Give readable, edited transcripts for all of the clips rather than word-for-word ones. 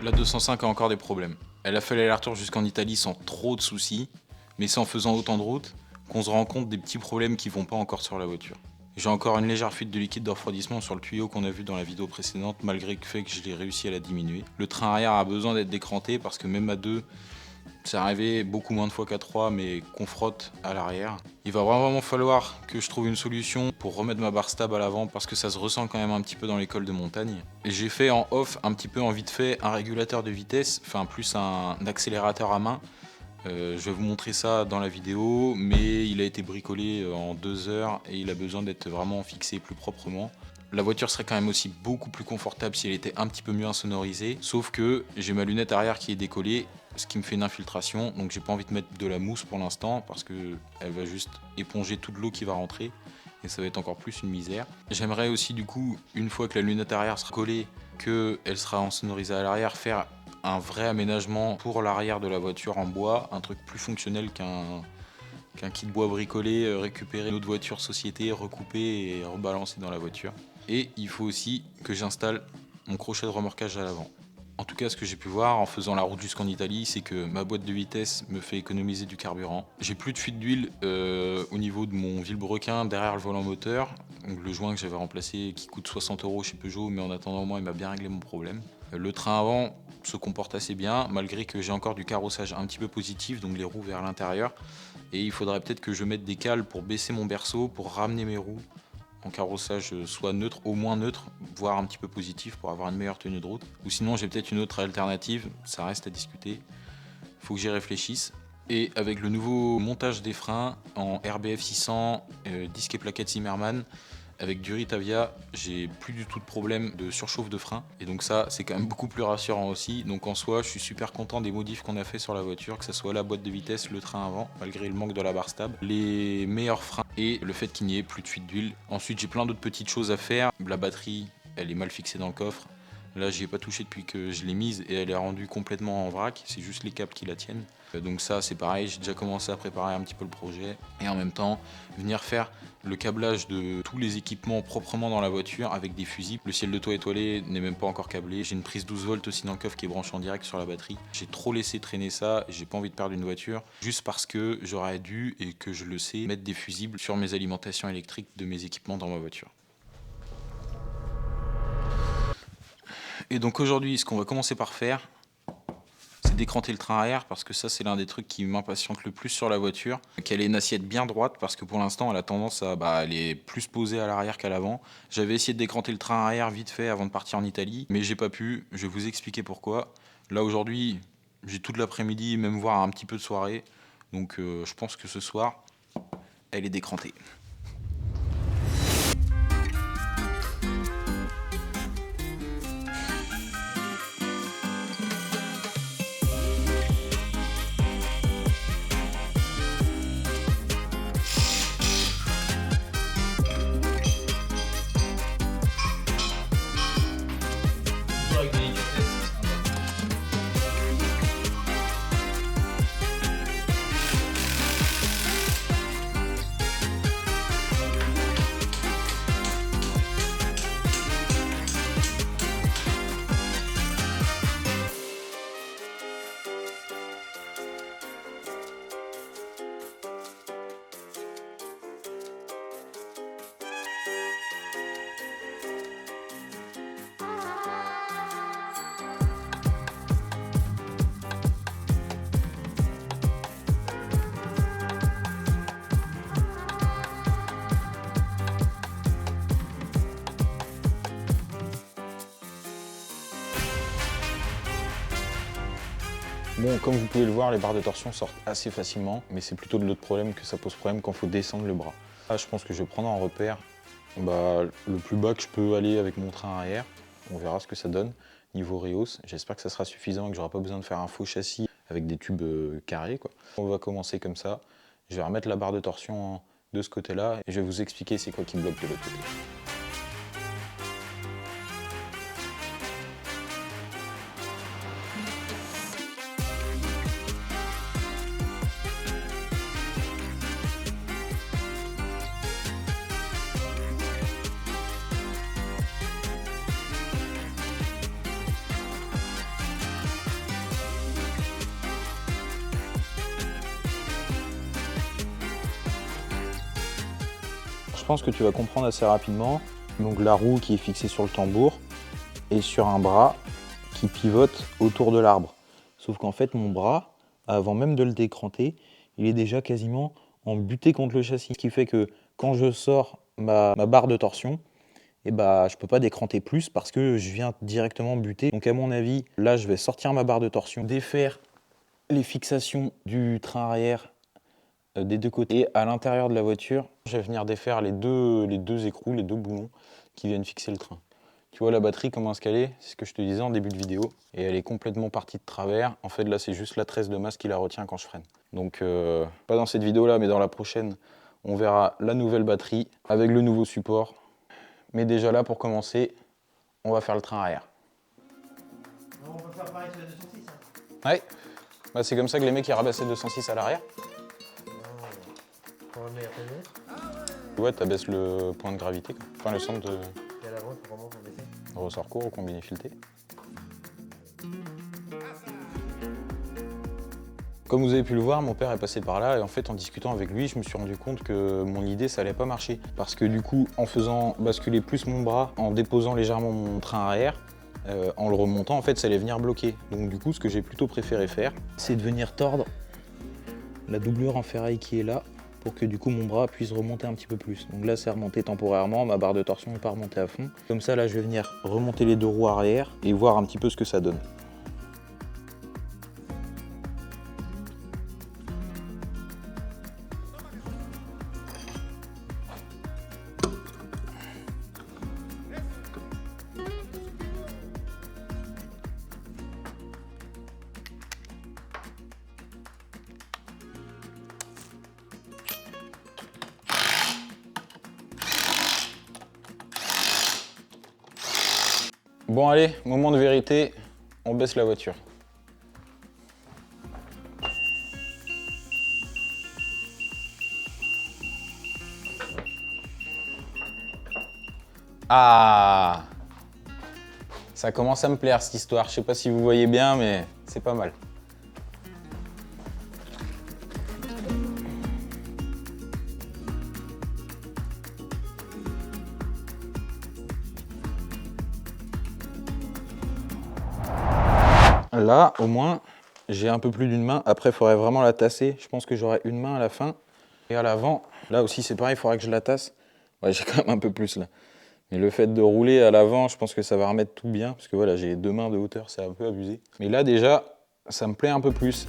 La 205 a encore des problèmes. Elle a fait l'aller-retour jusqu'en Italie sans trop de soucis, mais c'est en faisant autant de routes qu'on se rend compte des petits problèmes qui vont pas encore sur la voiture. J'ai encore une légère fuite de liquide de refroidissement sur le tuyau qu'on a vu dans la vidéo précédente, malgré le fait que je l'ai réussi à la diminuer. Le train arrière a besoin d'être décranté parce que même à 2, c'est arrivé beaucoup moins de fois qu'à 3, mais qu'on frotte à l'arrière. Il va vraiment falloir que je trouve une solution pour remettre ma barre stable à l'avant parce que ça se ressent quand même un petit peu dans les cols de montagne. Et j'ai fait en off, un petit peu en vite fait, un régulateur de vitesse, enfin plus un accélérateur à main. Je vais vous montrer ça dans la vidéo, mais il a été bricolé en 2 heures et il a besoin d'être vraiment fixé plus proprement. La voiture serait quand même aussi beaucoup plus confortable si elle était un petit peu mieux insonorisée, sauf que j'ai ma lunette arrière qui est décollée, ce qui me fait une infiltration, donc j'ai pas envie de mettre de la mousse pour l'instant parce que elle va juste éponger toute l'eau qui va rentrer et ça va être encore plus une misère. J'aimerais aussi du coup, une fois que la lunette arrière sera collée, qu'elle sera insonorisée à l'arrière, faire un vrai aménagement pour l'arrière de la voiture en bois, un truc plus fonctionnel qu'un kit bois bricolé, récupérer une autre voiture société, recouper et rebalancer dans la voiture. Et il faut aussi que j'installe mon crochet de remorquage à l'avant. En tout cas, ce que j'ai pu voir en faisant la route jusqu'en Italie, c'est que ma boîte de vitesse me fait économiser du carburant. J'ai plus de fuite d'huile au niveau de mon vilebrequin derrière le volant moteur. Donc le joint que j'avais remplacé qui coûte 60 € chez Peugeot, mais en attendant moi il m'a bien réglé mon problème. Le train avant se comporte assez bien, malgré que j'ai encore du carrossage un petit peu positif, donc les roues vers l'intérieur. Et il faudrait peut-être que je mette des cales pour baisser mon berceau, pour ramener mes roues en carrossage soit neutre, au moins neutre, voire un petit peu positif pour avoir une meilleure tenue de route. Ou sinon j'ai peut-être une autre alternative, ça reste à discuter. Faut que j'y réfléchisse. Et avec le nouveau montage des freins en RBF 600, disque et plaquettes Zimmermann, avec du Ritavia, j'ai plus du tout de problème de surchauffe de frein. Et donc ça, c'est quand même beaucoup plus rassurant aussi. Donc en soi, je suis super content des modifs qu'on a fait sur la voiture, que ce soit la boîte de vitesse, le train avant, malgré le manque de la barre stable, les meilleurs freins et le fait qu'il n'y ait plus de fuite d'huile. Ensuite, j'ai plein d'autres petites choses à faire. La batterie, elle est mal fixée dans le coffre. Là, j'y ai pas touché depuis que je l'ai mise et elle est rendue complètement en vrac. C'est juste les câbles qui la tiennent. Donc ça, c'est pareil, j'ai déjà commencé à préparer un petit peu le projet. Et en même temps, venir faire le câblage de tous les équipements proprement dans la voiture avec des fusibles. Le ciel de toit étoilé n'est même pas encore câblé. J'ai une prise 12 volts aussi dans le coffre qui est branchée en direct sur la batterie. J'ai trop laissé traîner ça et j'ai pas envie de perdre une voiture juste parce que j'aurais dû, et que je le sais, mettre des fusibles sur mes alimentations électriques de mes équipements dans ma voiture. Et donc aujourd'hui, ce qu'on va commencer par faire, c'est décranter le train arrière parce que ça c'est l'un des trucs qui m'impatiente le plus sur la voiture, qu'elle ait une assiette bien droite parce que pour l'instant elle a tendance à elle est plus posée à l'arrière qu'à l'avant. J'avais essayé de décranter le train arrière vite fait avant de partir en Italie, mais j'ai pas pu, je vais vous expliquer pourquoi. Là aujourd'hui, j'ai toute l'après-midi, même voire un petit peu de soirée, donc je pense que ce soir, elle est décrantée. Avec délicatesse. Bon, comme vous pouvez le voir, les barres de torsion sortent assez facilement, mais c'est plutôt de l'autre problème que ça pose problème quand il faut descendre le bras. Là, je pense que je vais prendre en repère le plus bas que je peux aller avec mon train arrière. On verra ce que ça donne niveau Rios. J'espère que ça sera suffisant et que j'aurai pas besoin de faire un faux châssis avec des tubes carrés, quoi. On va commencer comme ça. Je vais remettre la barre de torsion de ce côté-là et je vais vous expliquer c'est quoi qui me bloque de l'autre côté. pense que tu vas comprendre assez rapidement. Donc la roue qui est fixée sur le tambour et sur un bras qui pivote autour de l'arbre. Sauf qu'en fait, mon bras, avant même de le décranter, il est déjà quasiment embuté contre le châssis. Ce qui fait que quand je sors ma barre de torsion, je ne peux pas décranter plus parce que je viens directement buter. Donc à mon avis, là, je vais sortir ma barre de torsion, défaire les fixations du train arrière des deux côtés. Et à l'intérieur de la voiture, je vais venir défaire les deux écrous, les deux boulons qui viennent fixer le train. Tu vois la batterie, comment est-ce qu'elle est? C'est ce que je te disais en début de vidéo. Et elle est complètement partie de travers. En fait, là, c'est juste la tresse de masse qui la retient quand je freine. Donc, pas dans cette vidéo-là, mais dans la prochaine, on verra la nouvelle batterie avec le nouveau support. Mais déjà là, pour commencer, on va faire le train arrière. On peut faire pareil sur la 206. Ouais, bah, c'est comme ça que les mecs ils rabaissent les 206 à l'arrière. Pour un meilleur périmètre. Ouais, t'abaisses le point de gravité, quoi. Enfin le centre de Et à l'avant, il faut vraiment baisser. ressort court au combiné fileté. Comme vous avez pu le voir, mon père est passé par là et en fait en discutant avec lui, je me suis rendu compte que mon idée ça allait pas marcher. Parce que du coup, en faisant basculer plus mon bras, en déposant légèrement mon train arrière, en le remontant, en fait ça allait venir bloquer. Donc du coup, ce que j'ai plutôt préféré faire, c'est de venir tordre la doublure en ferraille qui est là pour que du coup mon bras puisse remonter un petit peu plus. Donc là c'est remonté temporairement, ma barre de torsion n'est pas remontée à fond. Comme ça là je vais venir remonter les deux roues arrière et voir un petit peu ce que ça donne. Bon allez, moment de vérité, on baisse la voiture. Ah! Ça commence à me plaire cette histoire, je sais pas si vous voyez bien mais c'est pas mal. Là, au moins, j'ai un peu plus d'une main. Après, il faudrait vraiment la tasser. Je pense que j'aurai une main à la fin. Et à l'avant, là aussi, c'est pareil, il faudrait que je la tasse. Ouais, j'ai quand même un peu plus là. Mais le fait de rouler à l'avant, je pense que ça va remettre tout bien. Parce que voilà, j'ai 2 mains de hauteur, c'est un peu abusé. Mais là, déjà, ça me plaît un peu plus.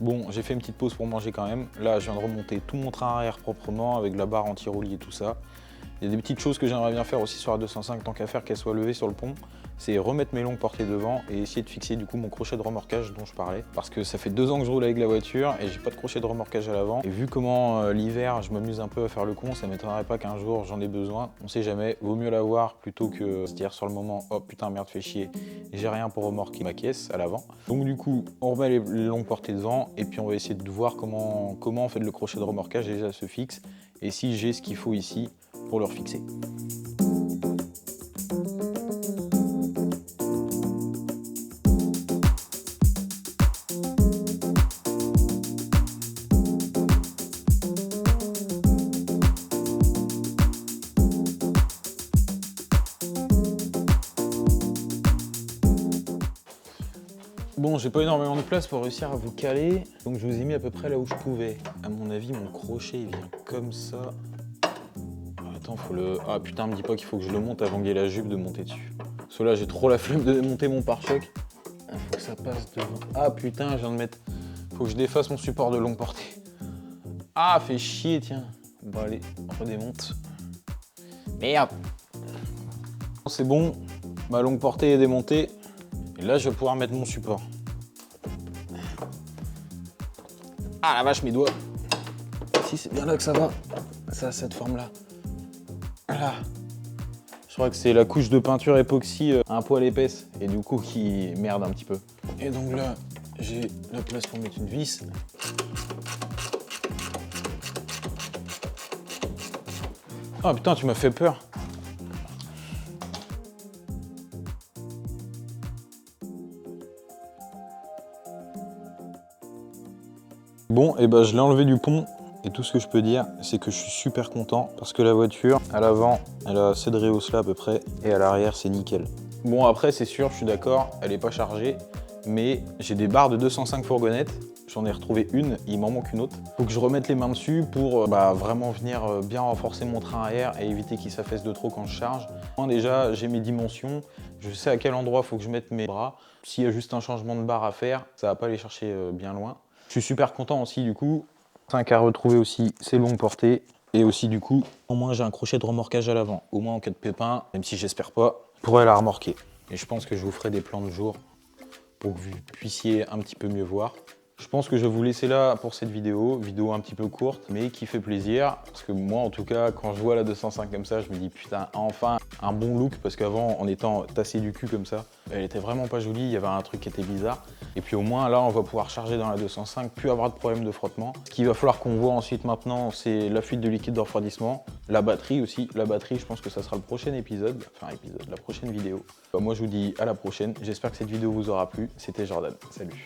Bon, j'ai fait une petite pause pour manger quand même. Là, je viens de remonter tout mon train arrière proprement avec la barre anti-roulis et tout ça. Il y a des petites choses que j'aimerais bien faire aussi sur la 205 tant qu'à faire qu'elle soit levée sur le pont. C'est remettre mes longues portées devant et essayer de fixer du coup mon crochet de remorquage dont je parlais. Parce que ça fait 2 ans que je roule avec la voiture et j'ai pas de crochet de remorquage à l'avant. Et vu comment l'hiver je m'amuse un peu à faire le con, ça m'étonnerait pas qu'un jour j'en ai besoin. On sait jamais, vaut mieux l'avoir plutôt que se dire sur le moment oh putain merde fait chier, j'ai rien pour remorquer ma caisse à l'avant. Donc du coup on remet les longues portées devant et puis on va essayer de voir comment en fait le crochet de remorquage déjà se fixe et si j'ai ce qu'il faut ici pour le refixer. Bon, j'ai pas énormément de place pour réussir à vous caler, donc je vous ai mis à peu près là où je pouvais. À mon avis, mon crochet il vient comme ça. Attends, faut le... Ah putain, me dis pas qu'il faut que je le monte avant qu'il y ait la jupe de monter dessus. Parce que là, j'ai trop la flemme de démonter mon pare-choc. Faut que ça passe devant. Ah putain, je viens de mettre... Faut que je défasse mon support de longue portée. Ah, fait chier, tiens. Bon, allez, on redémonte. Merde. C'est bon, ma longue portée est démontée. Et là, je vais pouvoir mettre mon support. Ah la vache, mes doigts. Si, c'est bien là que ça va. Ça a cette forme-là. Voilà. Je crois que c'est la couche de peinture époxy un poil épaisse et du coup qui merde un petit peu. Et donc là, j'ai la place pour mettre une vis. Oh putain, tu m'as fait peur. Bon, et ben je l'ai enlevé du pont. Et tout ce que je peux dire, c'est que je suis super content parce que la voiture, à l'avant, elle a assez de rehausse là à peu près, et à l'arrière, c'est nickel. Bon, après, c'est sûr, je suis d'accord, elle est pas chargée, mais j'ai des barres de 205 fourgonnettes. J'en ai retrouvé une, il m'en manque une autre. Faut que je remette les mains dessus pour vraiment venir bien renforcer mon train arrière et éviter qu'il s'affaisse de trop quand je charge. Moi, déjà, j'ai mes dimensions, je sais à quel endroit faut que je mette mes bras. S'il y a juste un changement de barre à faire, ça va pas aller chercher bien loin. Je suis super content aussi du coup. 5 à retrouver aussi ses longues portées. Et aussi du coup, au moins j'ai un crochet de remorquage à l'avant. Au moins en cas de pépin, même si j'espère pas, je pourrais la remorquer. Et je pense que je vous ferai des plans de jour pour que vous puissiez un petit peu mieux voir. Je pense que je vais vous laisser là pour cette vidéo un petit peu courte, mais qui fait plaisir. Parce que moi, en tout cas, quand je vois la 205 comme ça, je me dis putain, enfin un bon look. Parce qu'avant, en étant tassé du cul comme ça, elle était vraiment pas jolie, il y avait un truc qui était bizarre. Et puis au moins, là, on va pouvoir charger dans la 205, plus avoir de problème de frottement. Ce qu'il va falloir qu'on voit ensuite maintenant, c'est la fuite de liquide de refroidissement. La batterie aussi. La batterie, je pense que ça sera le prochain épisode. Enfin, la prochaine vidéo. Moi, je vous dis à la prochaine. J'espère que cette vidéo vous aura plu. C'était Jordan. Salut.